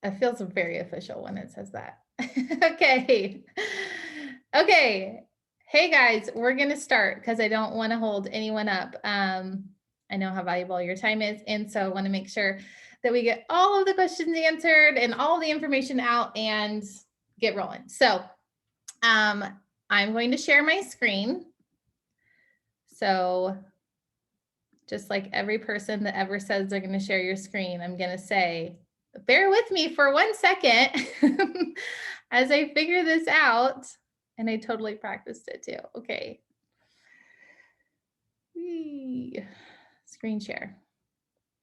It feels very official when it says that. Okay. Okay. Hey guys, we're going to start because I don't want to hold anyone up. I know how valuable your time is. And so I want to make sure that we get all of the questions answered and all the information out and get rolling. So I'm going to share my screen. So just like every person that ever says they're going to share your screen, I'm going to say, bear with me for 1 second as I figure this out. And I totally practiced it too. Okay. Whee. Screen share.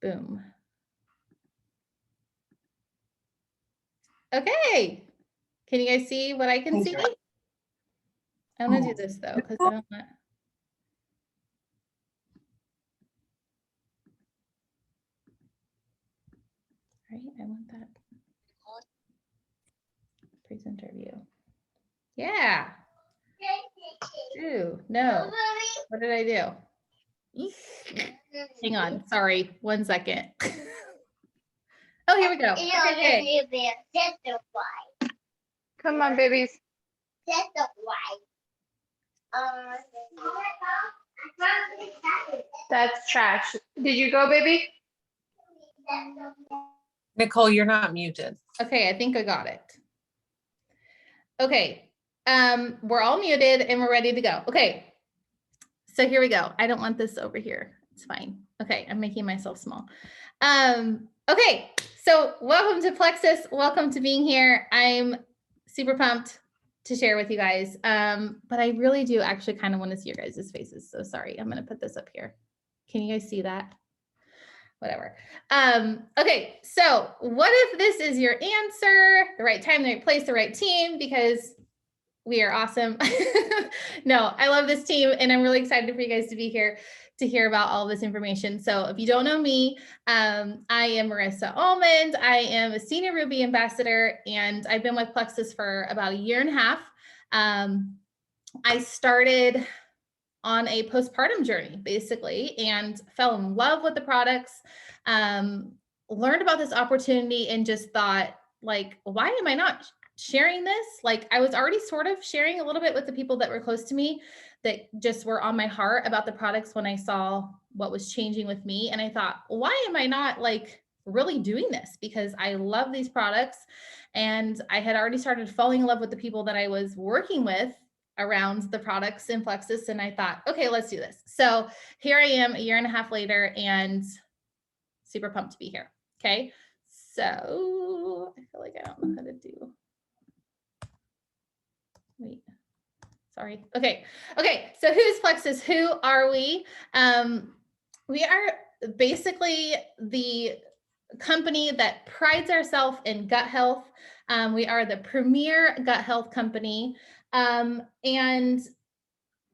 Boom. Okay. Can you guys see what I can see? I'm going to do this though, because I don't want. Right, I want that presenter view. Yeah. Ooh, no. What did I do? Hang on. Sorry. 1 second. Oh, here we go. Okay. Come on, babies. That's trash. Did you go, baby? Nicole, you're not muted. Okay, I think I got it. Okay. We're all muted and we're ready to go. Okay. So here we go. I don't want this over here. It's fine. Okay, I'm making myself small. Okay, so welcome to Plexus. Welcome to being here. I'm super pumped to share with you guys. But I really do actually kind of want to see your guys' faces. So sorry, I'm going to put this up here. Can you guys see that? Whatever. Okay, so what if this is your answer? The right time, the right place, the right team, because we are awesome. No, I love this team and I'm really excited for you guys to be here to hear about all this information. So if you don't know me, I am Marissa Almond. I am a senior Ruby ambassador and I've been with Plexus for about 1.5 years. I started on a postpartum journey basically and fell in love with the products, learned about this opportunity and just thought like, why am I not sharing this? Like I was already sort of sharing a little bit with the people that were close to me that just were on my heart about the products when I saw what was changing with me. And I thought, why am I not like really doing this? Because I love these products and I had already started falling in love with the people that I was working with around the products in Plexus. And I thought, okay, let's do this. So here I am 1.5 years later and super pumped to be here. Okay. So I feel like I don't know how to do. Wait, sorry. Okay. Okay. So who's Plexus? Who are we? We are basically the company that prides ourselves in gut health. We are the premier gut health company. And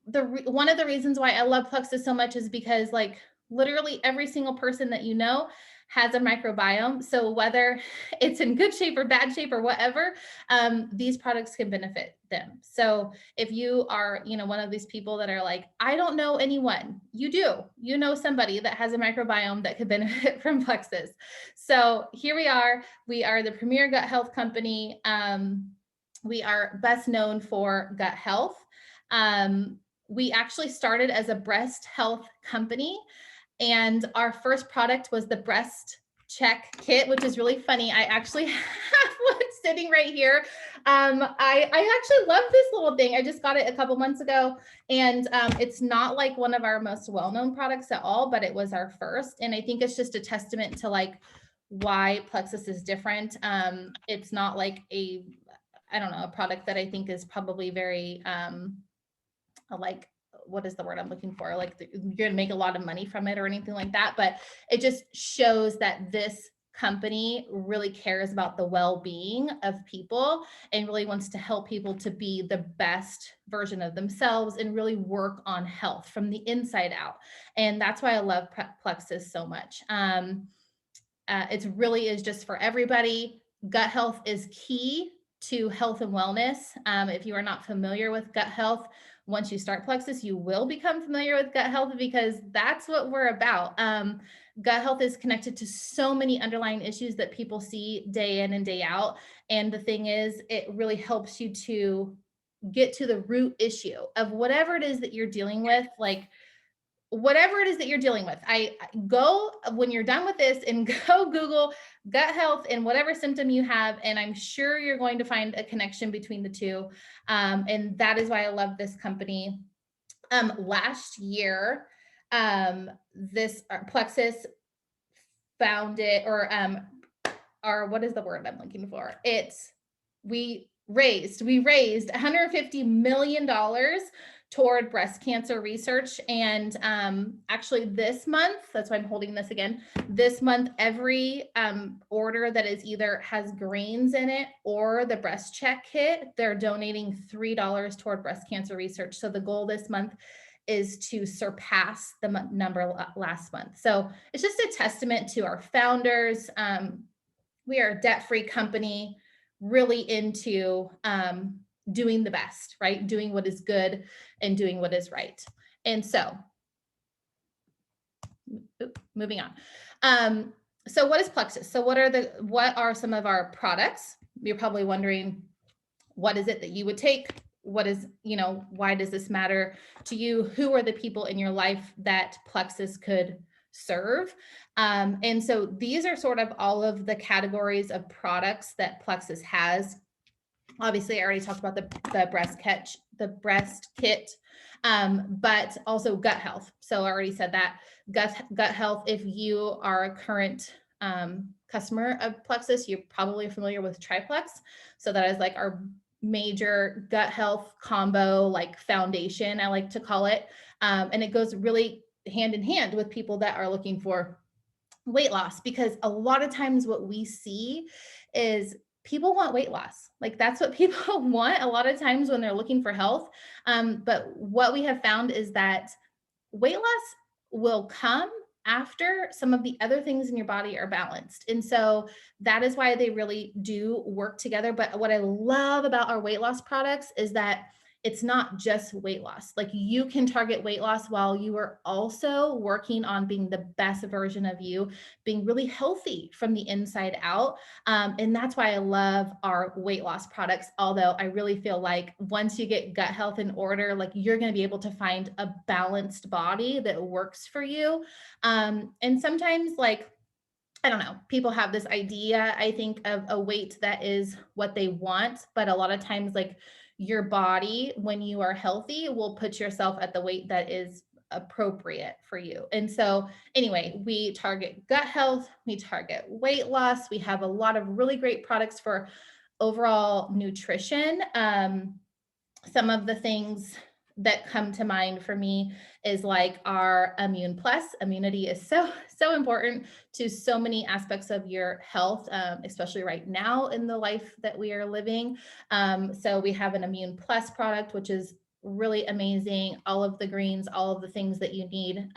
one of the reasons why I love Plexus so much is because like literally every single person that you know has a microbiome. So whether it's in good shape or bad shape or whatever, these products can benefit them. So if you are, one of these people that are like, I don't know anyone, you do, somebody that has a microbiome that could benefit from Plexus. So here we are the premier gut health company. We are best known for gut health. We actually started as a breast health company. And our first product was the breast check kit, which is really funny. I actually have one sitting right here. I actually love this little thing. I just got it a couple months ago and it's not like one of our most well-known products at all, but it was our first. And I think it's just a testament to like why Plexus is different. It's not like a product that I think is probably very like, what is the word I'm looking for? Like you're going to make a lot of money from it or anything like that. But it just shows that this company really cares about the well-being of people and really wants to help people to be the best version of themselves and really work on health from the inside out. And that's why I love Plexus so much. It really is just for everybody. Gut health is key to health and wellness. If you are not familiar with gut health, once you start Plexus, you will become familiar with gut health, because that's what we're about. Gut health is connected to so many underlying issues that people see day in and day out. And the thing is, it really helps you to get to the root issue of whatever it is that you're dealing with. Like, whatever it is that you're dealing with, I go, when you're done with this, and go Google gut health and whatever symptom you have, and I'm sure you're going to find a connection between the two. And that is why I love this company. Last year, this Plexus founded, or what is the word I'm looking for? We raised $150 million toward breast cancer research. And actually this month, that's why I'm holding this again, this month, every order that is either has grains in it or the breast check kit, they're donating $3 toward breast cancer research. So the goal this month is to surpass the number last month. So it's just a testament to our founders. We are a debt-free company, really into doing the best, right? Doing what is good and doing what is right. And so, moving on. So what is Plexus? So what are some of our products? You're probably wondering, what is it that you would take? What is, why does this matter to you? Who are the people in your life that Plexus could serve? And so these are sort of all of the categories of products that Plexus has. Obviously, I already talked about the breast kit, but also gut health. So I already said that gut health. If you are a current customer of Plexus, you're probably familiar with Triplex. So that is like our major gut health combo, like foundation, I like to call it. And it goes really hand in hand with people that are looking for weight loss, because a lot of times what we see is people want weight loss. Like, that's what people want a lot of times when they're looking for health. But what we have found is that weight loss will come after some of the other things in your body are balanced. And so that is why they really do work together. But what I love about our weight loss products is that it's not just weight loss. Like, you can target weight loss while you are also working on being the best version of you, being really healthy from the inside out. And that's why I love our weight loss products. Although I really feel like once you get gut health in order, like, you're going to be able to find a balanced body that works for you. And sometimes, like, I don't know, people have this idea, I think, of a weight that is what they want, but a lot of times, like, your body, when you are healthy, will put yourself at the weight that is appropriate for you. And so anyway, we target gut health, we target weight loss. We have a lot of really great products for overall nutrition. Some of the things that come to mind for me is like our Immune Plus. Immunity is so important to so many aspects of your health, especially right now in the life that we are living. So we have an Immune Plus product, which is really amazing. All of the greens, all of the things that you need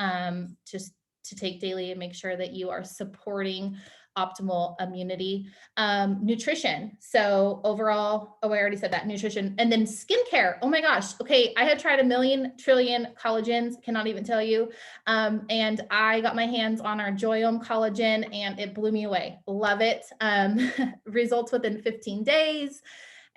just to take daily and make sure that you are supporting optimal immunity. Nutrition. So overall, I already said that, nutrition. And then skincare. Oh my gosh. Okay. I had tried 1,000,000 trillion collagens, cannot even tell you. And I got my hands on our Joyome collagen and it blew me away. Love it. Results within 15 days.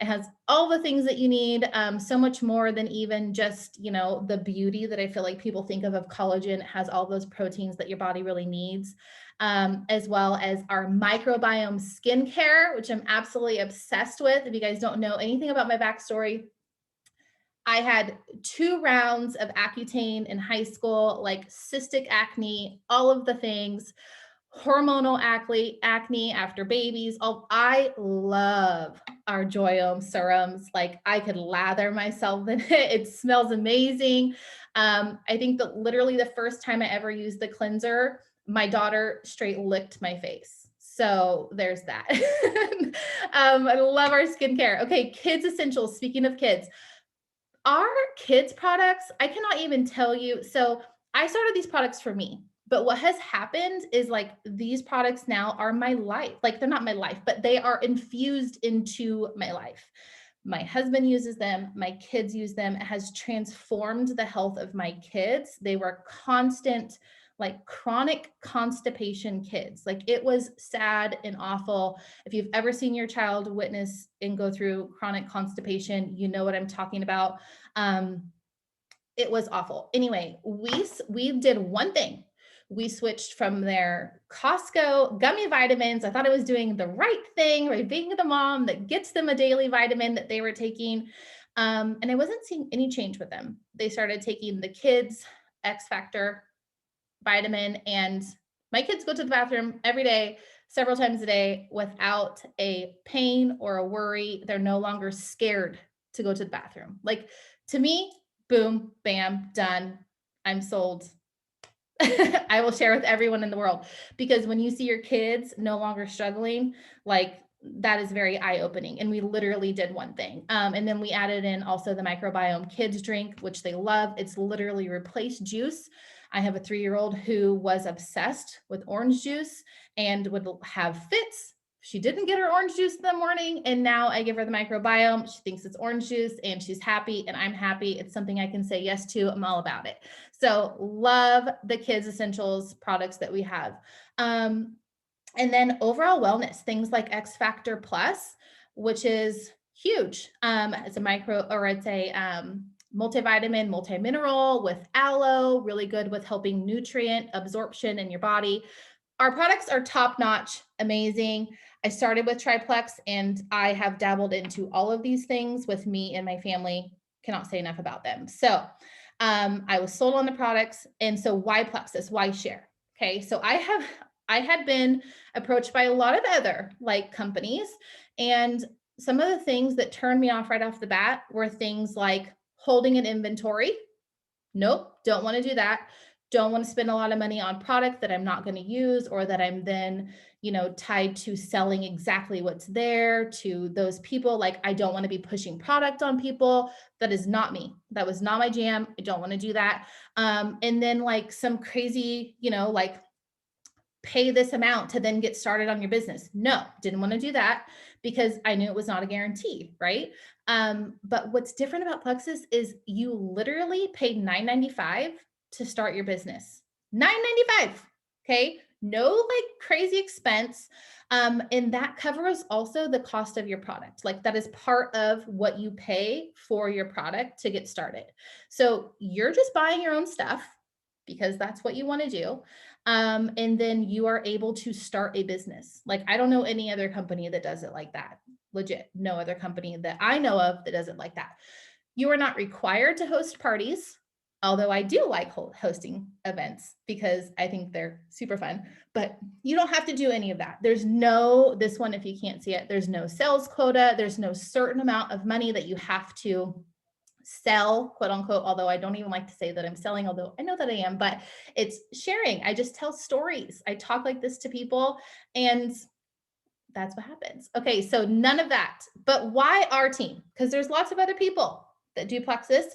It has all the things that you need, so much more than even just, the beauty that I feel like people think of collagen. It has all those proteins that your body really needs, as well as our microbiome skincare, which I'm absolutely obsessed with. If you guys don't know anything about my backstory, I had 2 rounds of Accutane in high school, like cystic acne, all of the things. Hormonal acne after babies. I love our Joyome serums. Like, I could lather myself in it. It smells amazing. I think that literally the first time I ever used the cleanser, my daughter straight licked my face. So there's that. I love our skincare. Okay, kids essentials. Speaking of kids, our kids products, I cannot even tell you. So I started these products for me. But what has happened is, like, these products now are my life. Like, they're not my life, but they are infused into my life. My husband uses them. My kids use them. It has transformed the health of my kids. They were constant, like chronic constipation kids. Like it was sad and awful. If you've ever seen your child witness and go through chronic constipation, you know what I'm talking about. It was awful. Anyway, we did one thing. We switched from their Costco gummy vitamins. I thought I was doing the right thing, right? Being the mom that gets them a daily vitamin that they were taking. And I wasn't seeing any change with them. They started taking the kids X Factor vitamin, and my kids go to the bathroom every day, several times a day without a pain or a worry. They're no longer scared to go to the bathroom. Like to me, boom, bam, done. I'm sold. I will share with everyone in the world, because when you see your kids no longer struggling, like that is very eye-opening. And we literally did one thing. And then we added in also the microbiome kids drink, which they love. It's literally replaced juice. I have a 3-year-old who was obsessed with orange juice and would have fits. She didn't get her orange juice in the morning, and now I give her the microbiome. She thinks it's orange juice and she's happy, and I'm happy. It's something I can say yes to. I'm all about it. So love the kids essentials products that we have. And then overall wellness, things like X Factor Plus, which is huge. It's a multivitamin, multimineral with aloe, really good with helping nutrient absorption in your body. Our products are top notch, amazing. I started with Triplex, and I have dabbled into all of these things with me and my family. Cannot say enough about them. So I was sold on the products. And so why Plexus? Why share? Okay. So I had been approached by a lot of other like companies, and some of the things that turned me off right off the bat were things like holding an inventory. Nope, don't want to do that. Don't want to spend a lot of money on product that I'm not going to use, or that I'm then, tied to selling exactly what's there to those people. Like I don't want to be pushing product on people. That is not me. That was not my jam. I don't want to do that. And then like some crazy, like pay this amount to then get started on your business. No, didn't want to do that because I knew it was not a guarantee, right? But what's different about Plexus is you literally pay $9.95 to start your business. $9.95. Okay. No like crazy expense. And that covers also the cost of your product. Like that is part of what you pay for your product to get started. So you're just buying your own stuff because that's what you want to do. And then you are able to start a business. Like I don't know any other company that does it like that. Legit, no other company that I know of that does it like that. You are not required to host parties, although I do like hosting events because I think they're super fun, but you don't have to do any of that. There's no, this one, if you can't see it, there's no sales quota. There's no certain amount of money that you have to sell, quote unquote, although I don't even like to say that I'm selling, although I know that I am, but it's sharing. I just tell stories. I talk like this to people, and that's what happens. Okay, so none of that. But why our team? Because there's lots of other people that do Plexus,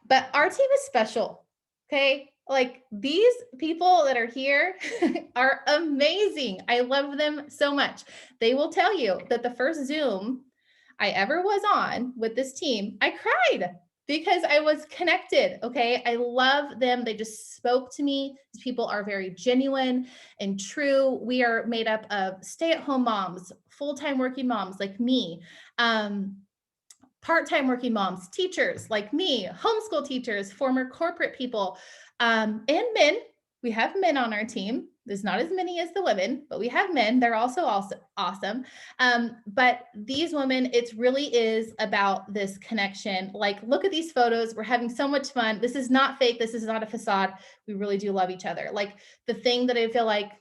but our team is special. Okay, like these people that are here are amazing. I love them so much. They will tell you that the first Zoom I ever was on with this team, I cried because I was connected. Okay. I love them. They just spoke to me. These people are very genuine and true. We are made up of stay-at-home moms, full-time working moms like me, part-time working moms, teachers like me, homeschool teachers, former corporate people, and men. We have men on our team. There's not as many as the women, but we have men. They're also awesome. But these women, it really is about this connection. Like, look at these photos. We're having so much fun. This is not fake. This is not a facade. We really do love each other. Like the thing that I feel like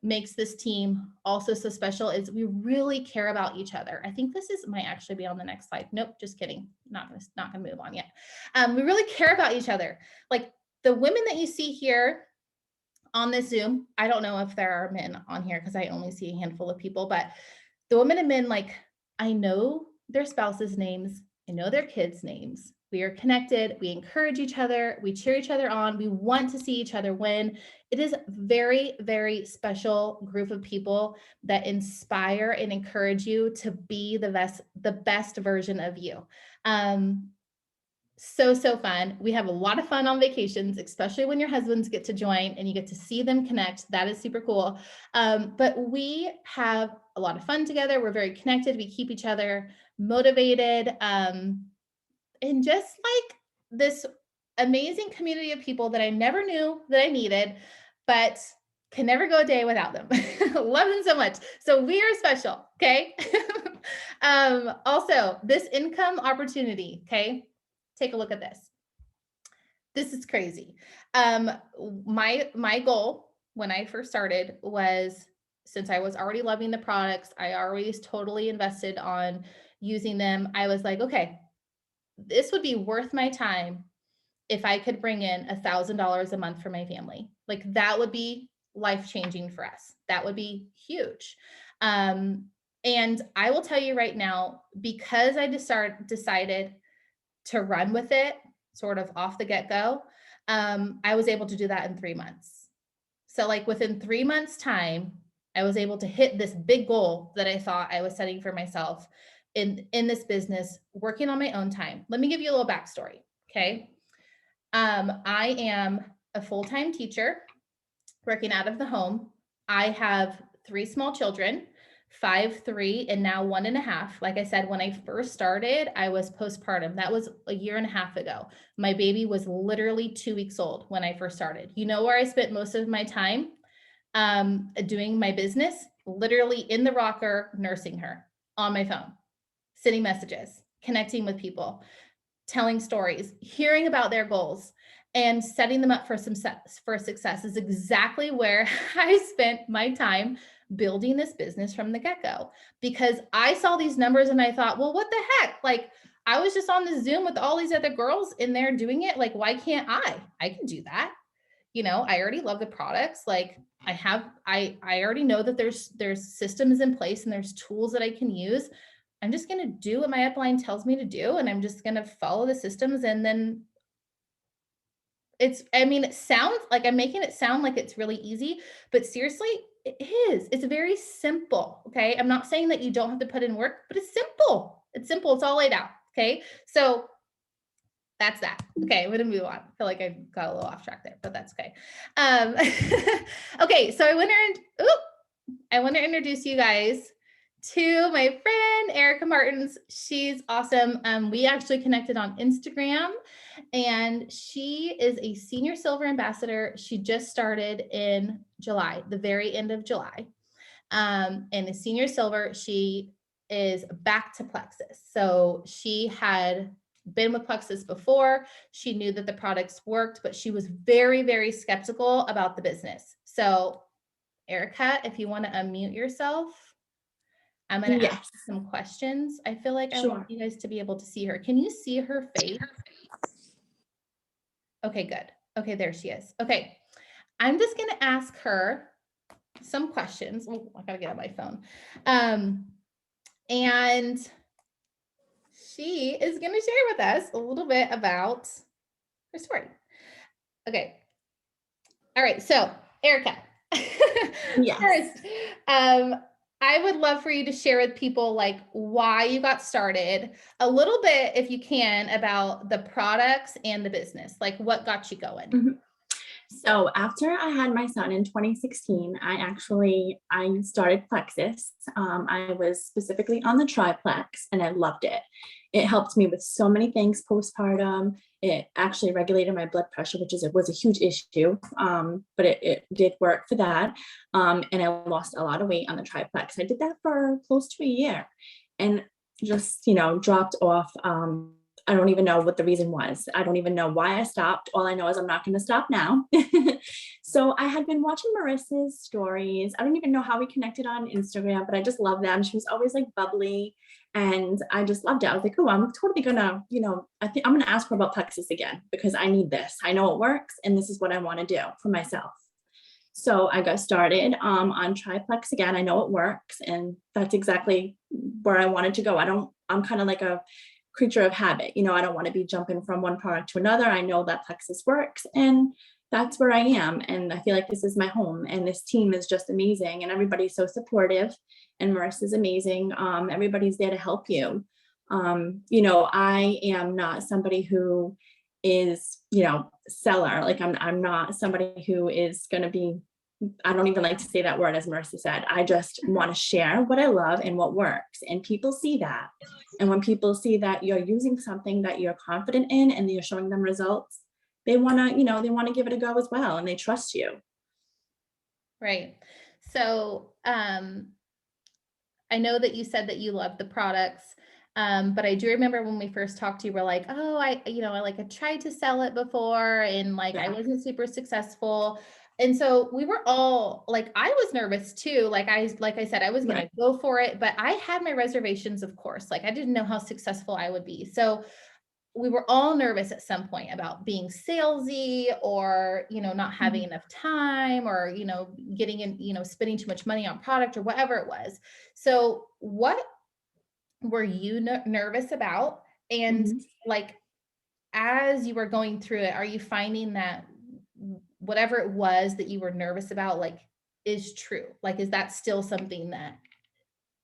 makes this team also so special is we really care about each other. I think this might actually be on the next slide. Nope, just kidding. Not gonna move on yet. We really care about each other. Like the women that you see here on this Zoom, I don't know if there are men on here because I only see a handful of people, but the women and men, like I know their spouses' names, I know their kids' names, We are connected. We encourage each other. We cheer each other on. We want to see each other win. It is a very, very special group of people that inspire and encourage you to be the best version of you. So fun. We have a lot of fun on vacations, especially when your husbands get to join and you get to see them connect. That is super cool. But we have a lot of fun together. We're very connected. We keep each other motivated. And just like this amazing community of people that I never knew that I needed, but can never go a day without them. Love them so much. So we are special. Okay. Also, this income opportunity. Okay. Take a look at this. This is crazy. My goal when I first started was, since I was already loving the products, I already totally invested on using them. I was like, okay, this would be worth my time if I could bring in $1,000 a month for my family. Like that would be life-changing for us. That would be huge. And I will tell you right now, because I decided to run with it sort of off the get-go, I was able to do that in 3 months. So like within 3 months time, I was able to hit this big goal that I thought I was setting for myself in this business, working on my own time. Let me give you a little backstory. Okay. I am a full-time teacher working out of the home. I have 3 small children, 5, 3, and now 1.5. Like I said, when I first started, I was postpartum. That was a year and a half ago. My baby was literally 2 weeks old when I first started. You know where I spent most of my time doing my business? Literally in the rocker, nursing her on my phone, sending messages, connecting with people, telling stories, hearing about their goals, and setting them up for success is exactly where I spent my time building this business from the get-go, because I saw these numbers and I thought, well, what the heck? Like I was just on the Zoom with all these other girls in there doing it. Like, why can't I? I can do that. You know, I already love the products. Like I already know that there's systems in place and there's tools that I can use. I'm just going to do what my upline tells me to do. And I'm just going to follow the systems. And then it sounds like I'm making it sound like it's really easy, but seriously, it is. It's very simple. Okay. I'm not saying that you don't have to put in work, but it's simple. It's simple. It's all laid out. Okay. So that's that. Okay. I'm going to move on. I feel like I got a little off track there, but that's okay. Okay. So I want to introduce you guys to my friend Erica Martins. She's awesome. We actually connected on Instagram, and she is a senior silver ambassador. She just started in July, the very end of July. And a senior silver, she is back to Plexus. So she had been with Plexus before. She knew that the products worked, but she was very, very skeptical about the business. So Erica, if you want to unmute yourself, I'm going to ask some questions. I feel like I want you guys to be able to see her. Can you see her face? Okay, good. Okay, there she is. Okay, I'm just going to ask her some questions. Oh, I got to get on my phone. And she is going to share with us a little bit about her story. Okay. All right. So, Erica. Yes. First, I would love for you to share with people like why you got started, a little bit, if you can, about the products and the business, like what got you going. Mm-hmm. So after I had my son in 2016, I started Plexus. I was specifically on the triplex and I loved it. It helped me with so many things postpartum. It actually regulated my blood pressure, which was a huge issue, but it did work for that. And I lost a lot of weight on the triplex. I did that for close to a year and just, dropped off. I don't even know what the reason was. I don't even know why I stopped. All I know is I'm not going to stop now. So I had been watching Marissa's stories. I don't even know how we connected on Instagram, but I just love them. She was always like bubbly and I just loved it. I was like, oh, I'm totally gonna, I think I'm going to ask her about Plexus again because I need this. I know it works and this is what I want to do for myself. So I got started on triplex again. I know it works and that's exactly where I wanted to go. I'm kind of like creature of habit. You know, I don't want to be jumping from one product to another. I know that Plexus works, and that's where I am. And I feel like this is my home, and this team is just amazing, and everybody's so supportive, and Marissa's amazing. Everybody's there to help you. You know, I am not somebody who is, you know, seller. Like I'm not somebody who is going to be, I don't even like to say that word, as Marissa said. I just want to share what I love and what works. And people see that. And when people see that you're using something that you're confident in and you're showing them results, they want to, you know, they want to give it a go as well. And they trust you. Right. So I know that you said that you love the products. But I do remember when we first talked to you, we're like, oh, I tried to sell it before, and like, I Yeah. wasn't super successful. And so we were all like, I was nervous too. Like I said, I was going to go for it, but I had my reservations, of course. Like I didn't know how successful I would be. So we were all nervous at some point about being salesy, or, you know, not having enough time, or, you know, getting in, you know, spending too much money on product or whatever it was. So what were you nervous about? And Mhm. like, as you were going through it, are you finding that whatever it was that you were nervous about, like, is true? Like, is that still something that?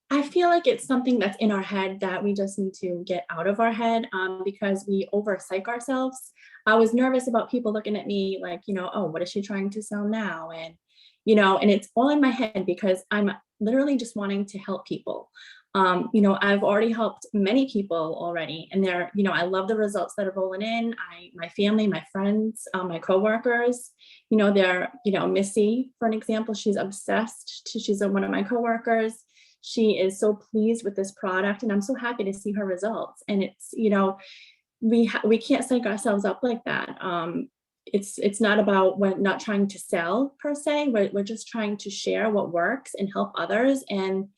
I feel like it's something that's in our head that we just need to get out of our head, because we overpsych ourselves. I was nervous about people looking at me like, you know, oh, what is she trying to sell now? And, you know, and it's all in my head because I'm literally just wanting to help people. You know, I've already helped many people already, and they're, you know, I love the results that are rolling in. My family, my friends, my coworkers, you know, they're, you know, Missy, for an example, she's obsessed. She's one of my coworkers. She is so pleased with this product, and I'm so happy to see her results. And it's, you know, we can't psych ourselves up like that. It's not about, we're not trying to sell per se. We're just trying to share what works and help others. And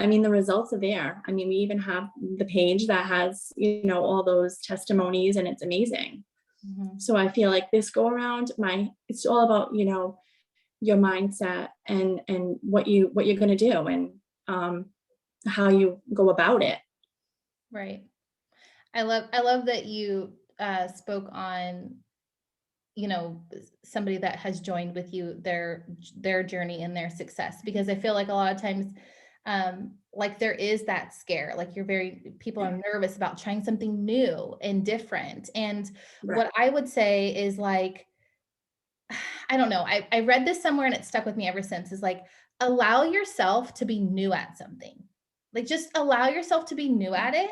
I mean, the results are there. I mean, we even have the page that has, you know, all those testimonies, and it's amazing. So I feel like this go around, it's all about, you know, your mindset and what you're going to do, and how you go about it. Right. I love that you spoke on, you know, somebody that has joined with you, their journey and their success, because I feel like a lot of times, like there is that scare, like people are nervous about trying something new and different. And what I would say is like, I don't know, I read this somewhere and it stuck with me ever since, is like, allow yourself to be new at something. Like just allow yourself to be new at it.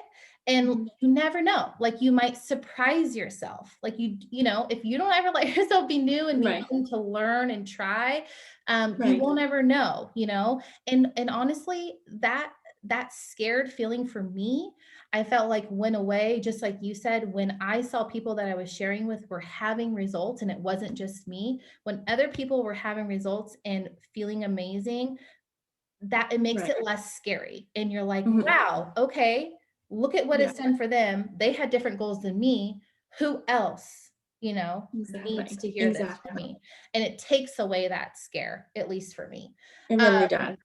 And you never know, like you might surprise yourself. Like you know, if you don't ever let yourself be new and be willing to learn and try, you won't ever know, you know? And honestly, that scared feeling for me, I felt like went away, just like you said, when I saw people that I was sharing with were having results, and it wasn't just me. When other people were having results and feeling amazing, that it makes it less scary. And you're like, wow, okay, look at what it's done for them. They had different goals than me. Who else, you know, needs to hear this from me? And it takes away that scare, at least for me. It really does.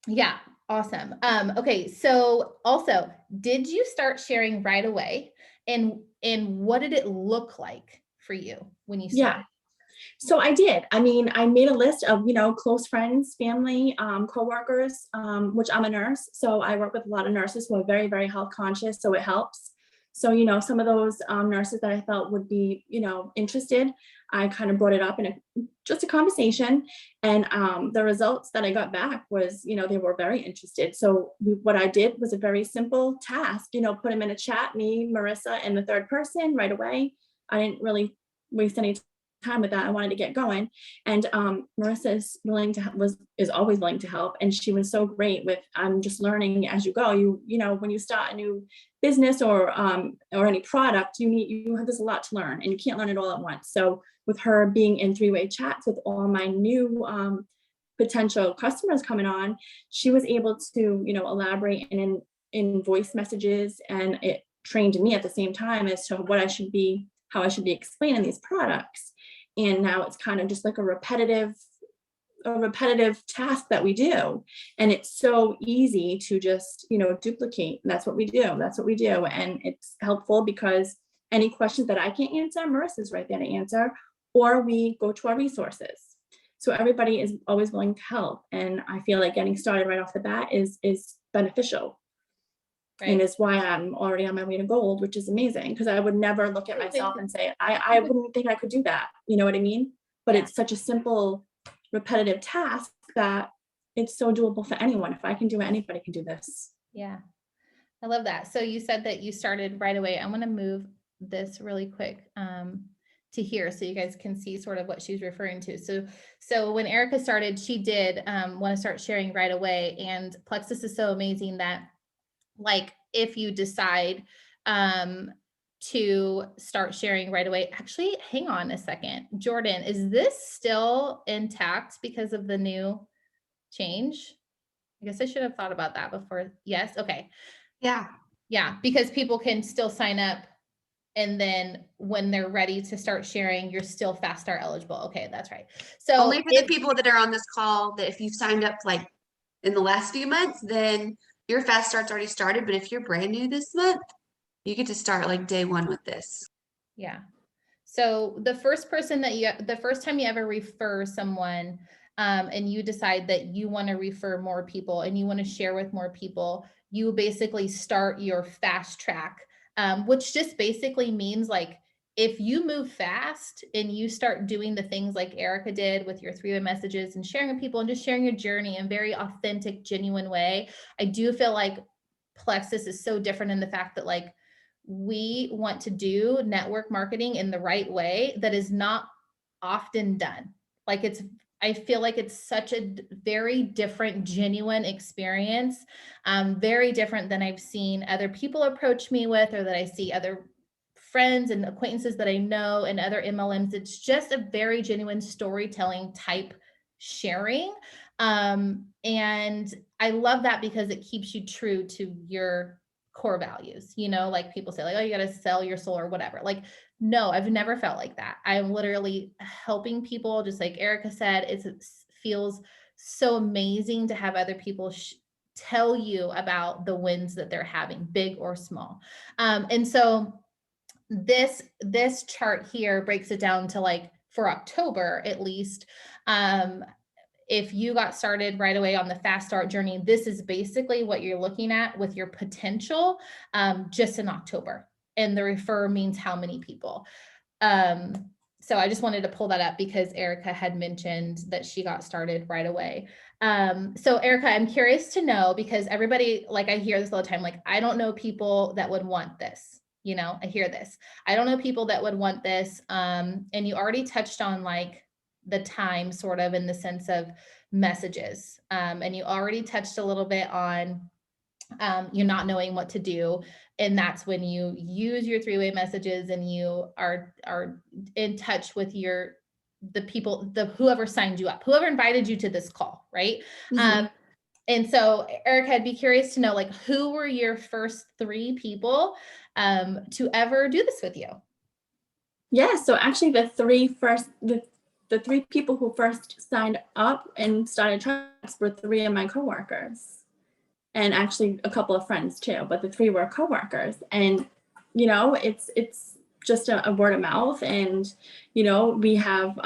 Yeah. Awesome. Okay. So also, did you start sharing right away? And what did it look like for you when you started? Yeah. So I did. I mean, I made a list of, you know, close friends, family, coworkers, which I'm a nurse. So I work with a lot of nurses who are very, very health conscious. So it helps. So, you know, some of those nurses that I felt would be, you know, interested, I kind of brought it up in just a conversation. And the results that I got back was, you know, they were very interested. So what I did was a very simple task, you know, put them in a chat, me, Marissa, and the third person right away. I didn't really waste any time with that. I wanted to get going, and Marissa is always willing to help, and she was so great with, I'm just learning as you go. You know, when you start a new business or any product, there's a lot to learn, and you can't learn it all at once. So with her being in three-way chats with all my new potential customers coming on, she was able to, you know, elaborate in voice messages, and it trained me at the same time as to how I should be explaining these products. And now it's kind of just like a repetitive a repetitive task that we do. And it's so easy to just, duplicate. That's what we do. That's what we do. And it's helpful because any questions that I can't answer, Marissa's right there to answer, or we go to our resources. So everybody is always willing to help. And I feel like getting started right off the bat is beneficial. Right. And is why I'm already on my way to gold, which is amazing, because I would never look at myself and say, I wouldn't think I could do that. You know what I mean? But Yeah. it's such a simple, repetitive task that it's so doable for anyone. If I can do it, anybody can do this. Yeah, I love that. So you said that you started right away. I'm going to move this really quick to here so you guys can see sort of what she's referring to. So when Erica started, she did want to start sharing right away. And Plexus is so amazing that, like, if you decide to start sharing right away, actually, hang on a second. Jordan, is this still intact because of the new change? I guess I should have thought about that before. Yes. Okay. Yeah. Yeah. Because people can still sign up, and then when they're ready to start sharing, you're still Fast Start eligible. Okay. That's right. So Only for the people that are on this call, that if you've signed up like in the last few months, then your Fast Start's already started. But if you're brand new this month, you get to start like day one with this. yeah. So the first time you ever refer someone, and you decide that you want to refer more people and you want to share with more people, you basically start your fast track, which just basically means, like, if you move fast and you start doing the things like Erica did with your three-way messages and sharing with people and just sharing your journey in a very authentic, genuine way, I do feel like Plexus is so different in the fact that, like, we want to do network marketing in the right way that is not often done. Like, I feel like it's such a very different, genuine experience, very different than I've seen other people approach me with, or that I see other friends and acquaintances that I know and other MLMs. It's just a very genuine storytelling type sharing. And I love that because it keeps you true to your core values. Like, people say, like, oh, you got to sell your soul or whatever. Like, no, I've never felt like that. I'm literally helping people, just like Erica said. It feels so amazing to have other people tell you about the wins that they're having, big or small. And so this chart here breaks it down to, like, for October at least, if you got started right away on the Fast Start journey, this is basically what you're looking at with your potential, just in October. And the refer means how many people. So I just wanted to pull that up because Erica had mentioned that she got started right away. So Erica, I'm curious to know, because everybody, like, I hear this all the time, like, I don't know people that would want this. I hear this. I don't know people that would want this. And you already touched on, like, the time, sort of, in the sense of messages. And you already touched a little bit on you not knowing what to do. And that's when you use your three-way messages and you are in touch with the people, whoever signed you up, whoever invited you to this call, right? Mhm. And so, Erica, I'd be curious to know, like, who were your first three people to ever do this with you? Yeah, so actually the three people who first signed up and started tracks were three of my coworkers, and actually a couple of friends too, but the three were coworkers. And it's just a word of mouth. And we have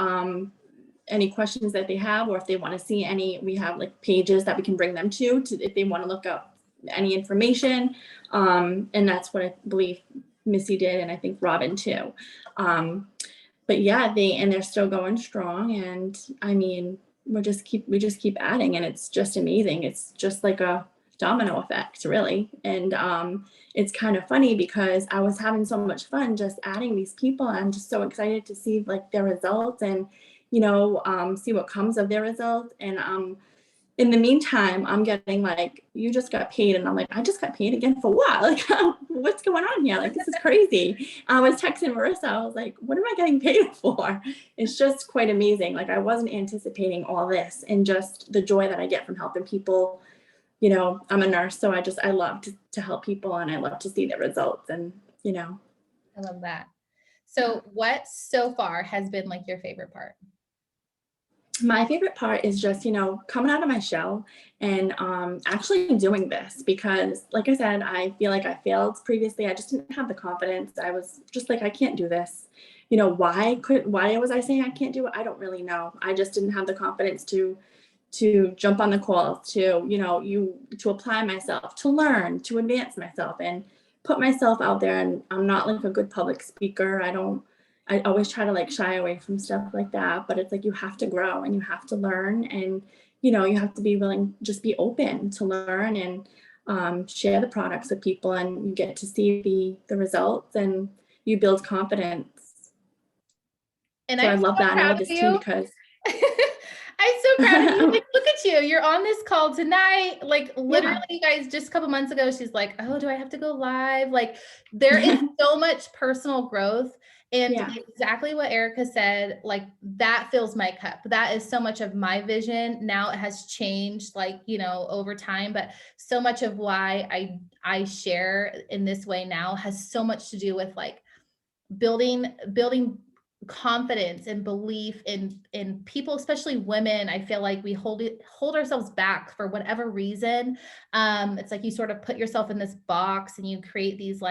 any questions that they have, or if they want to see any, we have like pages that we can bring them to if they want to look up any information. And that's what I believe Missy did, and I think Robin too. But yeah, they're still going strong. And I mean, we just keep adding, and it's just amazing. It's just like a domino effect, really. And it's kind of funny because I was having so much fun just adding these people. I'm just so excited to see, like, their results and see what comes of their results. And in the meantime, I'm getting like, you just got paid. And I'm like, I just got paid again for what? Like, what's going on here? Like, this is crazy. I was texting Marissa. I was like, what am I getting paid for? It's just quite amazing. Like, I wasn't anticipating all this, and just the joy that I get from helping people. I'm a nurse, so I love to help people, and I love to see the results. And, I love that. So what so far has been, like, your favorite part? My favorite part is just, coming out of my shell and actually doing this because, like I said, I feel like I failed previously. I just didn't have the confidence. I was just like, I can't do this. Why was I saying I can't do it? I don't really know. I just didn't have the confidence to jump on the call, to apply myself, to learn, to advance myself and put myself out there. And I'm not like a good public speaker. I always try to like shy away from stuff like that, but it's like you have to grow and you have to learn and you have to be willing, just be open to learn and share the products with people, and you get to see the results and you build confidence. And So I I'm love so that. And I proud love of this team you. because I'm so proud of you. Like, look at you. You're on this call tonight. Like literally, you guys, just a couple months ago, she's like, oh, do I have to go live? Like there is so much personal growth. And Yeah. exactly what Erica said, like that fills my cup. That is so much of my vision. Now it has changed over time, but so much of why I share in this way now has so much to do with like building confidence and belief in people, especially women. I feel like we hold ourselves back for whatever reason. It's like you sort of put yourself in this box and you create these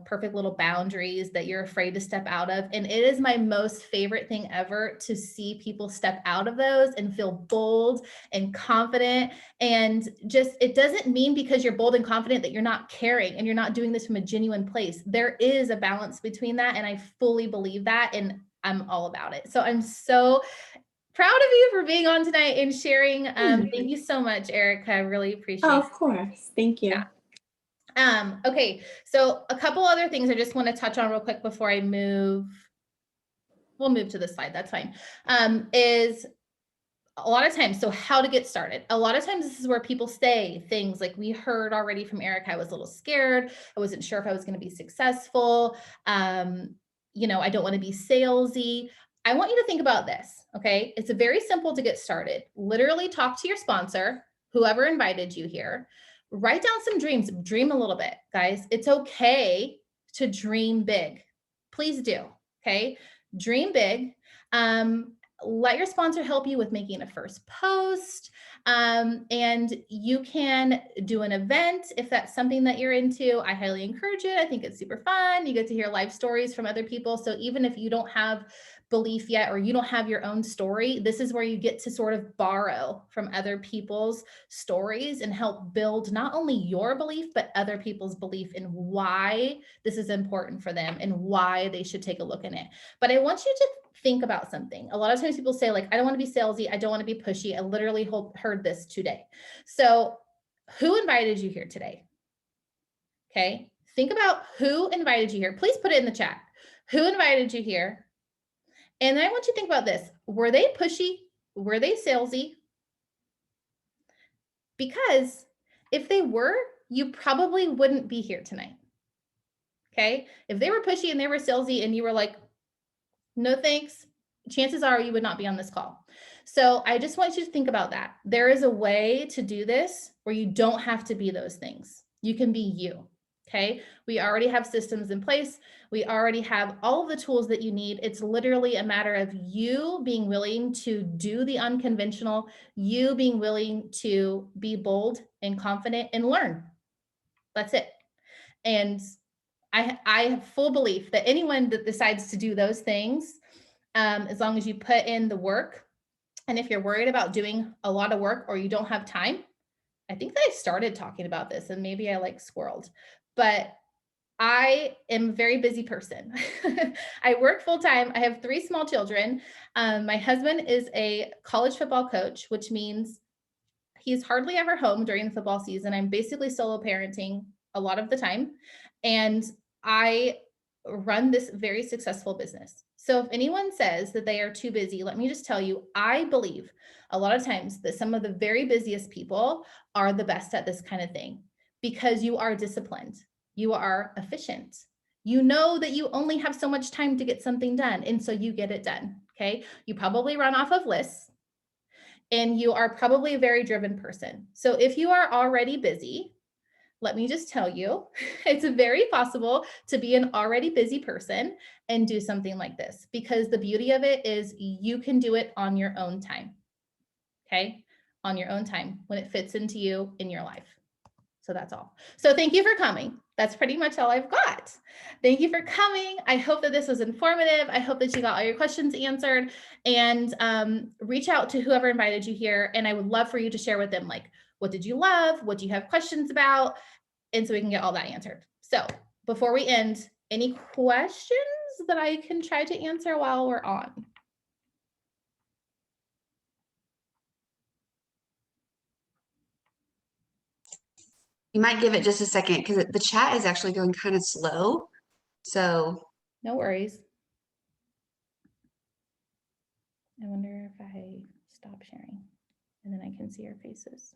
perfect little boundaries that you're afraid to step out of. And it is my most favorite thing ever to see people step out of those and feel bold and confident. And just, it doesn't mean because you're bold and confident that you're not caring and you're not doing this from a genuine place. There is a balance between that. And I fully believe that. And I'm all about it. So I'm so proud of you for being on tonight and sharing. Thank you so much, Erica. I really appreciate it. Of course. Thank you. Yeah. Okay, so a couple other things I just want to touch on real quick before I move. We'll move to this slide. That's fine. Is a lot of times, so how to get started. A lot of times this is where people say things like we heard already from Erica. I was a little scared. I wasn't sure if I was going to be successful. I don't want to be salesy. I want you to think about this. Okay. It's very simple to get started. Literally talk to your sponsor, whoever invited you here. Write down some dreams. Dream a little bit, guys. It's okay to dream big. Please do. Okay. Dream big. Let your sponsor help you with making a first post. And you can do an event if that's something that you're into. I highly encourage it. I think it's super fun. You get to hear life stories from other people. So even if you don't have belief yet, or you don't have your own story, this is where you get to sort of borrow from other people's stories and help build not only your belief, but other people's belief in why this is important for them and why they should take a look in it. But I want you to think about something. A lot of times people say like, I don't want to be salesy. I don't want to be pushy. I literally heard this today. So who invited you here today? Okay. Think about who invited you here. Please put it in the chat. Who invited you here? And then I want you to think about this. Were they pushy? Were they salesy? Because if they were, you probably wouldn't be here tonight. Okay. If they were pushy and they were salesy and you were like, no, thanks, chances are you would not be on this call. So I just want you to think about that. There is a way to do this where you don't have to be those things. You can be you. Okay. We already have systems in place. We already have all of the tools that you need. It's literally a matter of you being willing to do the unconventional, you being willing to be bold and confident and learn. That's it. And I have full belief that anyone that decides to do those things, as long as you put in the work, and if you're worried about doing a lot of work or you don't have time, I think that I started talking about this and maybe I like squirreled, but I am a very busy person. I work full time. I have 3 small children. My husband is a college football coach, which means he's hardly ever home during the football season. I'm basically solo parenting a lot of the time. And I run this very successful business. So if anyone says that they are too busy, let me just tell you, I believe a lot of times that some of the very busiest people are the best at this kind of thing because you are disciplined. You are efficient. You know that you only have so much time to get something done. And so you get it done. Okay. You probably run off of lists and you are probably a very driven person. So if you are already busy, let me just tell you, it's very possible to be an already busy person and do something like this, because the beauty of it is you can do it on your own time. Okay. On your own time when it fits into you in your life. So that's all. So thank you for coming. That's pretty much all I've got. Thank you for coming. I hope that this was informative. I hope that you got all your questions answered, and reach out to whoever invited you here. And I would love for you to share with them, like, what did you love? What do you have questions about? And so we can get all that answered. So before we end, any questions that I can try to answer while we're on? You might give it just a second because the chat is actually going kind of slow. So No worries. I wonder if I stop sharing and then I can see your faces.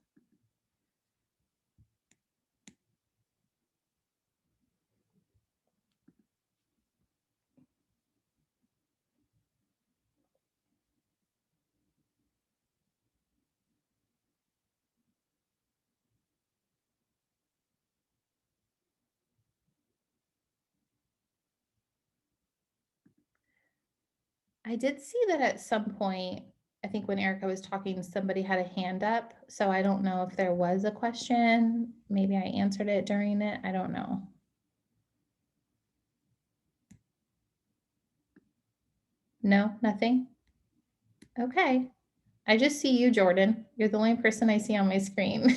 I did see that at some point, I think when Erica was talking, somebody had a hand up. So I don't know if there was a question. Maybe I answered it during it. I don't know. No, nothing? Okay. I just see you, Jordan. You're the only person I see on my screen.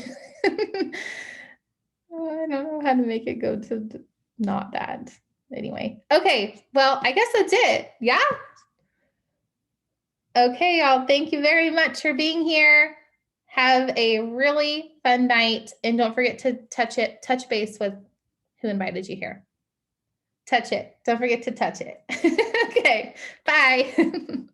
Oh, I don't know how to make it go to not that. Anyway, okay. Well, I guess that's it. Yeah. Okay, y'all. Thank you very much for being here. Have a really fun night. And don't forget to touch base with who invited you here. Touch it. Don't forget to touch it. Okay. Bye.